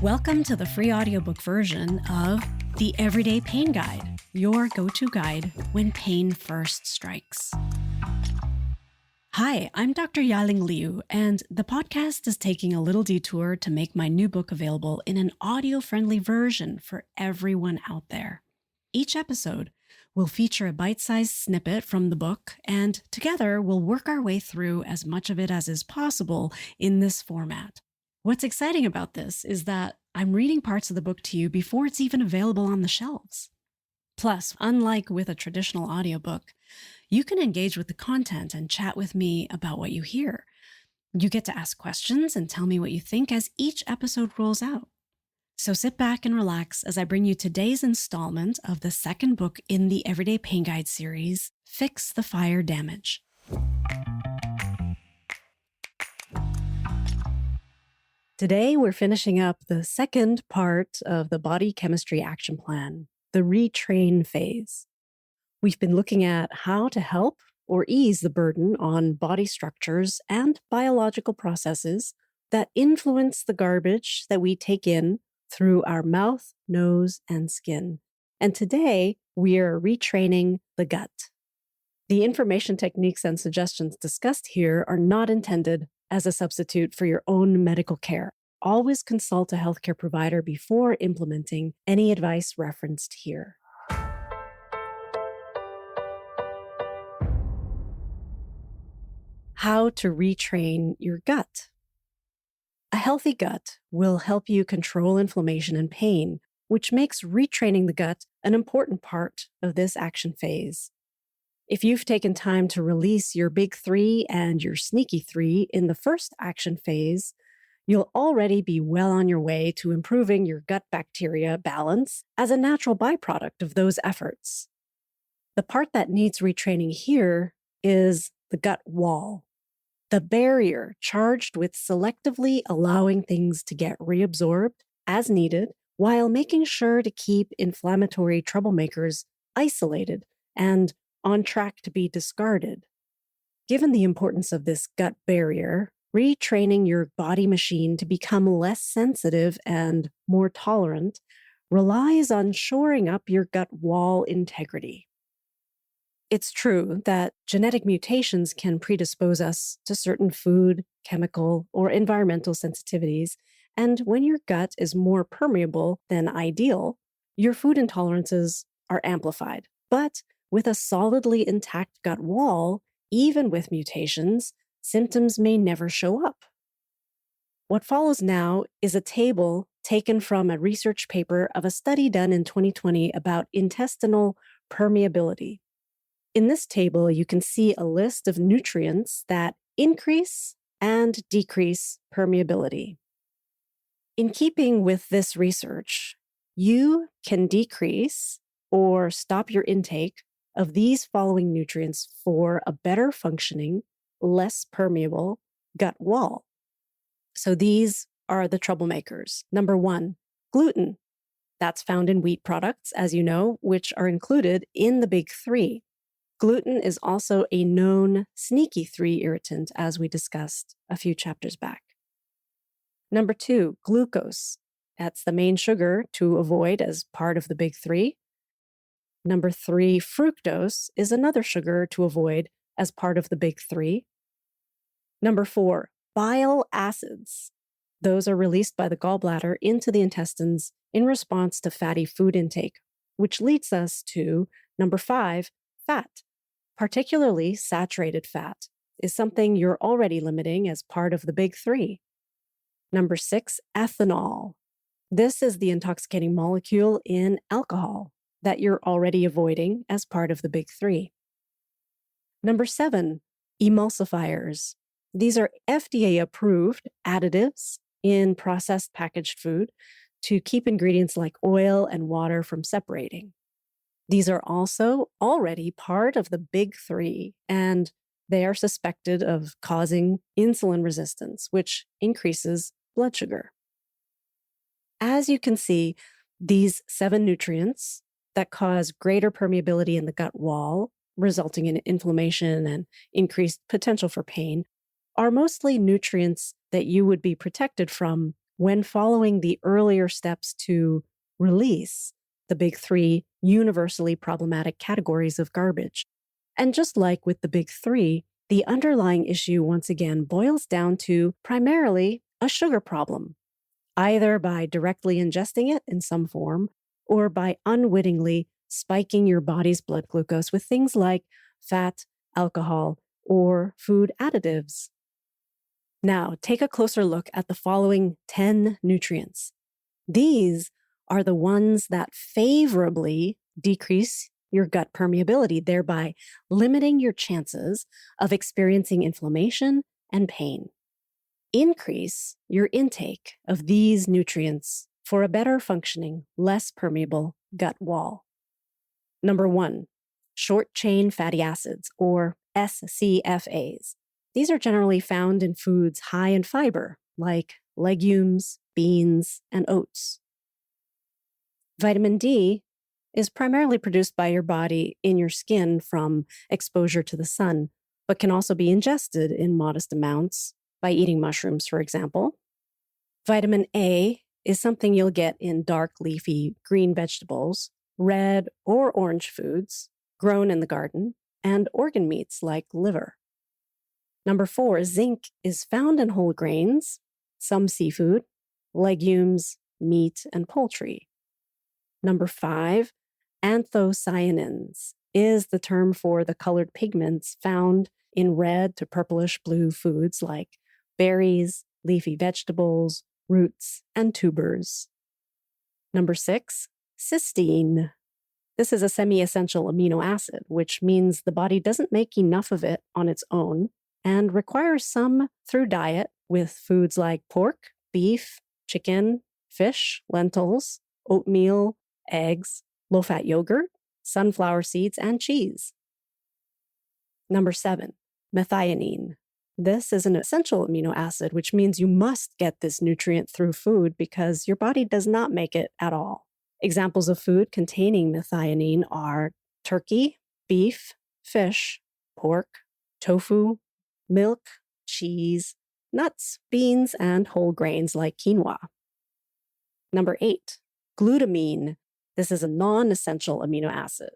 Welcome to the free audiobook version of The Everyday Pain Guide, your go-to guide when pain first strikes. Hi, I'm Dr. Ya-Ling Liu, and the podcast is taking a little detour to make my new book available in an audio-friendly version for everyone out there. Each episode will feature a bite-sized snippet from the book, and together we'll work our way through as much of it as is possible in this format. What's exciting about this is that I'm reading parts of the book to you before it's even available on the shelves. Plus, unlike with a traditional audiobook, you can engage with the content and chat with me about what you hear. You get to ask questions and tell me what you think as each episode rolls out. So sit back and relax as I bring you today's installment of the second book in the Everyday Pain Guide series, Fix the Fire Damage. Today, we're finishing up the second part of the Body Chemistry Action Plan, the Retrain Phase. We've been looking at how to help or ease the burden on body structures and biological processes that influence the garbage that we take in through our mouth, nose, and skin. And today, we are retraining the gut. The information, techniques, and suggestions discussed here are not intended as a substitute for your own medical care. Always consult a healthcare provider before implementing any advice referenced here. How to retrain your gut. A healthy gut will help you control inflammation and pain, which makes retraining the gut an important part of this action phase. If you've taken time to release your big three and your sneaky three in the first action phase, you'll already be well on your way to improving your gut bacteria balance as a natural byproduct of those efforts. The part that needs retraining here is the gut wall, the barrier charged with selectively allowing things to get reabsorbed as needed while making sure to keep inflammatory troublemakers isolated and on track to be discarded. Given the importance of this gut barrier, retraining your body machine to become less sensitive and more tolerant relies on shoring up your gut wall integrity. It's true that genetic mutations can predispose us to certain food, chemical, or environmental sensitivities, and when your gut is more permeable than ideal, your food intolerances are amplified. But with a solidly intact gut wall, even with mutations, symptoms may never show up. What follows now is a table taken from a research paper of a study done in 2020 about intestinal permeability. In this table, you can see a list of nutrients that increase and decrease permeability. In keeping with this research, you can decrease or stop your intake of these following nutrients for a better functioning, less permeable gut wall. So these are the troublemakers. Number 1, gluten. That's found in wheat products, as you know, which are included in the big three. Gluten is also a known sneaky 3 irritant, as we discussed a few chapters back. Number 2, glucose. That's the main sugar to avoid as part of the big three. Number 3, fructose is another sugar to avoid as part of the big three. Number 4, bile acids. Those are released by the gallbladder into the intestines in response to fatty food intake, which leads us to number 5, fat. Particularly saturated fat is something you're already limiting as part of the big three. Number 6, ethanol. This is the intoxicating molecule in alcohol that you're already avoiding as part of the big three. Number 7, emulsifiers. These are FDA-approved additives in processed packaged food to keep ingredients like oil and water from separating. These are also already part of the big three, and they are suspected of causing insulin resistance, which increases blood sugar. As you can see, these 7 nutrients that cause greater permeability in the gut wall, resulting in inflammation and increased potential for pain, are mostly nutrients that you would be protected from when following the earlier steps to release the big three universally problematic categories of garbage. And just like with the big three, the underlying issue once again boils down to primarily a sugar problem, either by directly ingesting it in some form or by unwittingly spiking your body's blood glucose with things like fat, alcohol, or food additives. Now, take a closer look at the following 10 nutrients. These are the ones that favorably decrease your gut permeability, thereby limiting your chances of experiencing inflammation and pain. Increase your intake of these nutrients for a better functioning, less permeable gut wall. Number 1, short-chain fatty acids, or SCFAs. These are generally found in foods high in fiber, like legumes, beans, and oats. Vitamin D is primarily produced by your body in your skin from exposure to the sun, but can also be ingested in modest amounts by eating mushrooms, for example. Vitamin A is something you'll get in dark leafy green vegetables, red or orange foods grown in the garden, and organ meats like liver. Number 4, zinc is found in whole grains, some seafood, legumes, meat, and poultry. Number 5, anthocyanins is the term for the colored pigments found in red to purplish blue foods like berries, leafy vegetables, roots, and tubers. Number 6, cysteine. This is a semi-essential amino acid, which means the body doesn't make enough of it on its own and requires some through diet with foods like pork, beef, chicken, fish, lentils, oatmeal, eggs, low-fat yogurt, sunflower seeds, and cheese. Number 7, methionine. This is an essential amino acid, which means you must get this nutrient through food because your body does not make it at all. Examples of food containing methionine are turkey, beef, fish, pork, tofu, milk, cheese, nuts, beans, and whole grains like quinoa. Number 8, glutamine. This is a non-essential amino acid.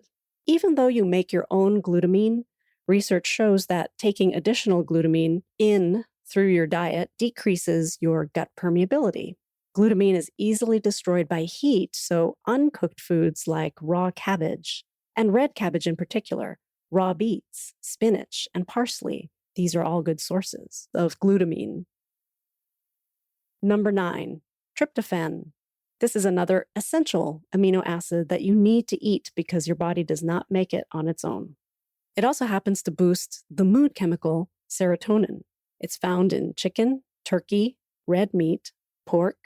Even though you make your own glutamine, research shows that taking additional glutamine in through your diet decreases your gut permeability. Glutamine is easily destroyed by heat, so uncooked foods like raw cabbage, and red cabbage in particular, raw beets, spinach, and parsley, these are all good sources of glutamine. Number 9, tryptophan. This is another essential amino acid that you need to eat because your body does not make it on its own. It also happens to boost the mood chemical serotonin. It's found in chicken, turkey, red meat, pork,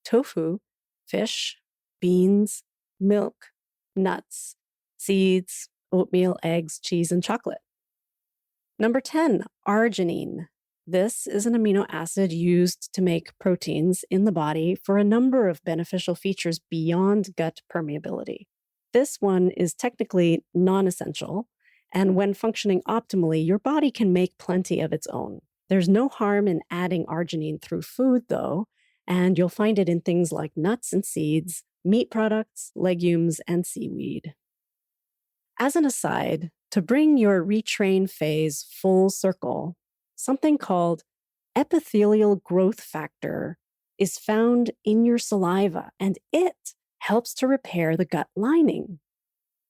tofu, fish, beans, milk, nuts, seeds, oatmeal, eggs, cheese, and chocolate. Number 10, arginine. This is an amino acid used to make proteins in the body for a number of beneficial features beyond gut permeability. This one is technically non-essential, and when functioning optimally, your body can make plenty of its own. There's no harm in adding arginine through food, though, and you'll find it in things like nuts and seeds, meat products, legumes, and seaweed. As an aside, to bring your retrain phase full circle, something called epithelial growth factor is found in your saliva, and it helps to repair the gut lining.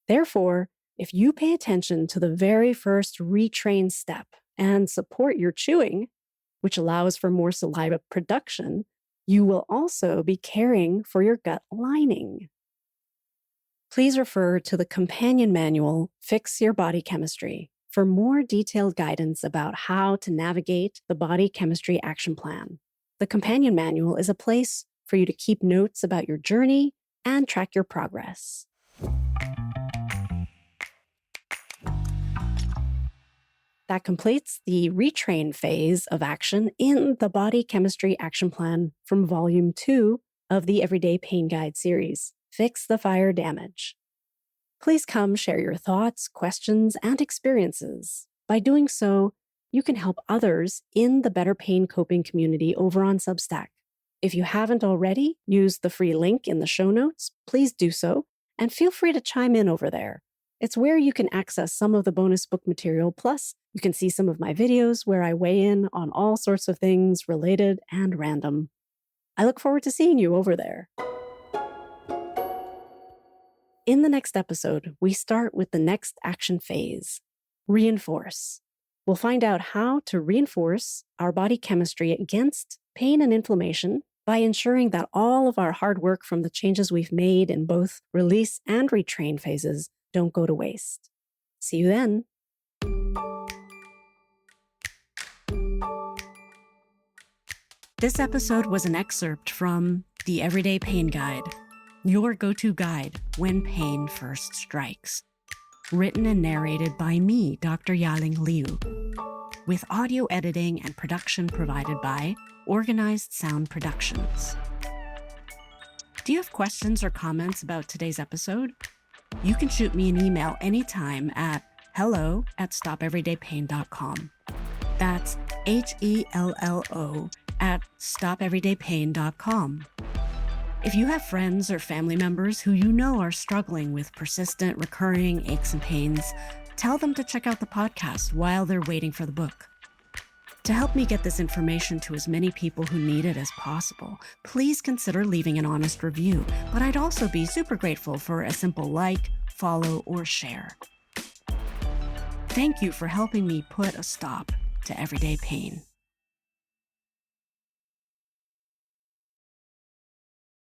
Therefore, if you pay attention to the very first retrain step and support your chewing, which allows for more saliva production, you will also be caring for your gut lining. Please refer to the companion manual, Fix Your Body Chemistry, for more detailed guidance about how to navigate the Body Chemistry Action Plan. The companion manual is a place for you to keep notes about your journey and track your progress. That completes the retrain phase of action in the Body Chemistry Action Plan from Volume 2 of the Everyday Pain Guide series, Fix the Fire Damage. Please come share your thoughts, questions, and experiences. By doing so, you can help others in the Better Pain Coping community over on Substack. If you haven't already, use the free link in the show notes. Please do so, and feel free to chime in over there. It's where you can access some of the bonus book material, plus you can see some of my videos where I weigh in on all sorts of things related and random. I look forward to seeing you over there. In the next episode, we start with the next action phase, reinforce. We'll find out how to reinforce our body chemistry against pain and inflammation by ensuring that all of our hard work from the changes we've made in both release and retrain phases don't go to waste. See you then. This episode was an excerpt from The Everyday Pain Guide, your go-to guide when pain first strikes. Written and narrated by me, Dr. Ya-Ling Liu, with audio editing and production provided by Organized Sound Productions. Do you have questions or comments about today's episode? You can shoot me an email anytime at hello@stopeverydaypain.com. That's HELLO@stopeverydaypain.com. If you have friends or family members who you know are struggling with persistent, recurring aches and pains, tell them to check out the podcast while they're waiting for the book. To help me get this information to as many people who need it as possible, please consider leaving an honest review, but I'd also be super grateful for a simple like, follow, or share. Thank you for helping me put a stop to everyday pain.